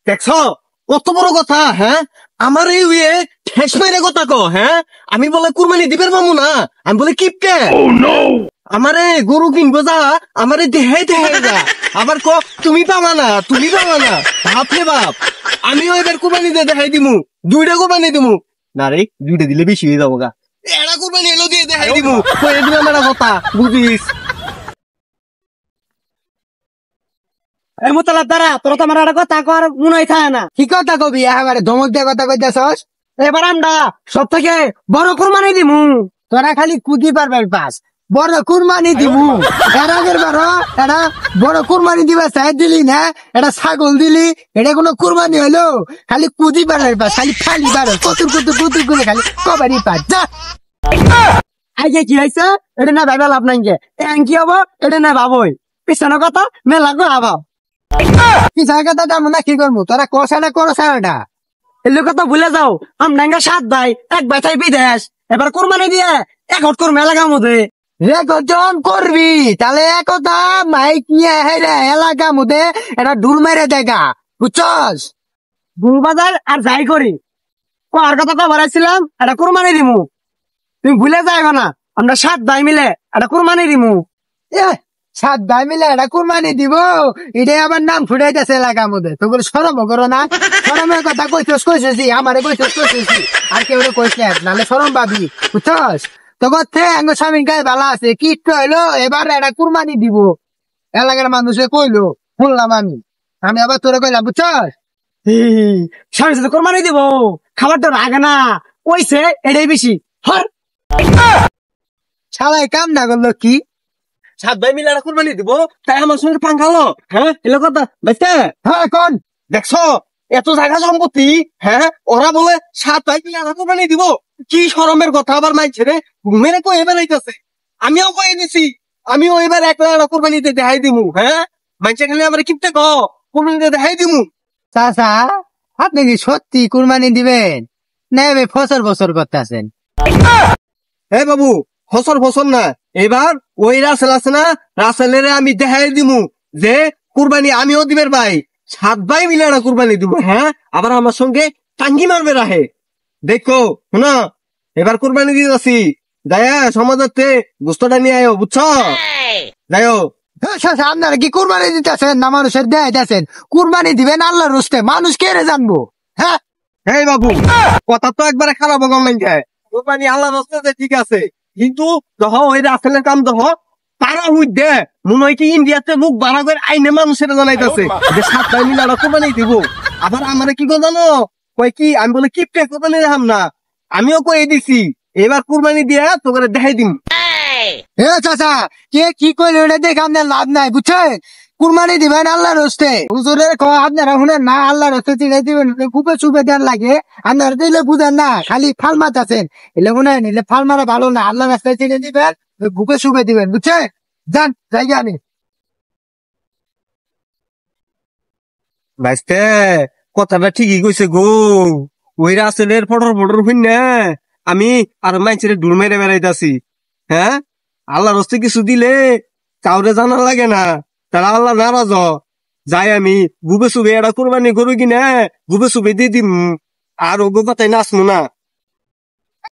দেখছ কত বড় কথা, হ্যাঁ? আমার এই উয়ে ঠেস মেরে কথা কো, হ্যাঁ? আমি বলে কুরবানি দিবের মামু না, আমি বলে কিপকে আমারে গরু কিনবো যা, আমারে দেহে দেহে যা, আবার ক তুমি পাবা না, তুমি পাবা না। বাপরে বাপ, আমিও এবার কুরবানি দিয়ে দেখাই দিমু, 2টা কুরবানি দিমু। না রে, 2টা দিলে বেশি হয়ে যাবো গা। এটা কুরবানি এলো দিয়ে দেখাই দিমু, কয়ে দিবে মেলা কথা, বুঝিস? এই মুতালাব দাঁড়া, তোর তো আমার একটা কথা কর মনে হয় থাকে না। কি কথা কবি এবারে ধমক দিয়ে কথা কইতেছস? এবার আমরা সব থেকে বড় কুরবানি দিমু। তোরা খালি কুদি পারবার পাস, বড় কুরবানি দিমু। এর আগের বার এটা বড় কুরবানি দিবা চাই দিলি না, এটা ছাগল দিলি, এটা কোনো কুরবানি হলো? খালি কুদি পারবার পাস, খালি ফালি বার কতুর কতুর কুতুর করে খালি কবারই পাস যা। আজকে কি হয়েছে এটা না ভাইবা লাভ নাই গে, কি হবো এটা না ভাবই, পিছনের কথা মেলা গো আবাব। কি জায়গাটা দাম না কি করবো, তোরা কষাটা করো সারাটা। এর কথা ভুলে যাও, আমরা 7 ভাই, এক ভাই তাই বিদেশ, এবার কুরবানি দিয়ে এক হট করে মেলা গাম মধ্যে রেকর্ড করবি তাহলে একথা মাইক নিয়ে হেরে এলাকা মধ্যে এটা ডুল মেরে দেখা, বুঝছস? বাজার আর যাই করি আর কথা তো বাড়াইছিলাম এটা কুরবানি দিমু, তুমি ভুলে যাইব না। আমরা 7 ভাই মিলে এটা কুরবানি দিমু। এ 7 ভাই মিলে এটা কুরবানি দিব, এটাই আবার নাম ফুটাইতেছে এলাকার মধ্যে। তোগুলো সরম করো না, সরমের কথা কইছি আমারে কইছি আর কেউ কইস না, নাহলে সরম পাবি, বুঝছস? তোর আঙ্গ স্বামীর গায়ে ভালো আছে, কি হইলো এবার এটা কুরবানি দিব, এলাকার মানুষে কইলো, শুনলাম আমি আবার তোরে কইলাম, বুঝছস? স্বামীর সাথে কুরবানি দিব, খাবার তো রাগে না কইছে এটাই বেশি। হর শালাই কাম না করলো কি? 7 ভাই মিলে একটা কুরবানি দিব, তাই আমার সঙ্গে পাঙ্গালো, হ্যাঁ? এলো কথা বুঝতে? হ্যাঁ কোন দেখছো এত জায়গা সম্পত্তি, হ্যাঁ? ওরা বলে 7 ভাই মিলে একটা কুরবানি দিব, কি শরমের কথা আবার মাইছে রে, ঘুমেরে কই এবার আইতাছে। আমিও কয়ে দিছি, আমিও এবার একটা কুরবানিতে দেখাই দিমু, হ্যাঁ? মাইছে খালি আমার কিপতে ক কুরবানিতে দেখাই দিমু। চাচা আপনি কি সত্যি কুরবানি দিবেন না এবার বছর করতেছেন? হে বাবু, ফসল না, এবার ওই রাসেল আছে না, রাসেলের আমি দেখাই দিমু যে কুরবানি আমিও দিবের ভাই, 7 ভাই মিলে একটা কুরবানি দিব, হ্যাঁ? আবার আমার সঙ্গে টাঙ্গি মারবে রাহে, দেখো শোনা, এবার কুরবানি দিয়ে যাচ্ছি, যাই সমাজে গুস্তটা নিয়ে আয়ো, বুঝছো? যাইও। চাচা আপনারা কি কুরবানি দিতেছেন না মানুষের দেয় দিতেছেন? কুরবানি দিবেন আল্লাহর রস্তে, মানুষ কে রে জানবো? হ্যাঁ এই বাবু, কথা তো একবারে খারাপ গমেন্ট যায়, কুরবানি আল্লাহ রাস্তাতে ঠিক আছে, কিন্তু যখন ওই রাসেলের কাম দহ তারা দে মনে হয় কি ইন্ডিয়াতে মুখ বাড়া করে আইনে মানুষের জানাইতেছে যে 7 ভাই মিলে একটা কুরবানি দিব। আবার আমার কি গো জানো কয় কি, আমি বলে কিপটে কুরবানি দেখাম না, আমিও কয়ে দিছি এবার কুরবানি দিয়া তোকে দেখাই দিম। হে চাচা কে কি কইলে ওটা দেখে আপনার লাভ নাই, বুঝছেন? কুরবানি দিবেন আল্লাহর রস্তে, হুজুরের আপনারা শুনেন না, আল্লাহর রস্তে চিনে দিবেন, খুবই চুপে দেন লাগে, আপনারা দিলে বুঝেন না, খালি ফাল মারতেছেন, এলে শুনেন, এলে ফাল মারা ভালো না, আল্লাহর রাস্তায় চিনে দিবেন, বুকে চুপে দিবেন, বুঝছেন? যান জায়গা নেই। ভাইস্তে কথাটা ঠিকই কইছে গো, ওই রাসেলের ফটর হইন না আমি আর মাইছের ডুল মেরে বেড়াইতাছি, হ্যাঁ? আল্লাহ রস্তে কিছু দিলে কাউরে জানা লাগে না, তারা আল্লাহ নারাজ যাই, আমি গুবে সুবে এটা কুরবানি গরু কিনা গুবে সুবে দিয়ে দিম, আর ও গো কথাই নাচমু না।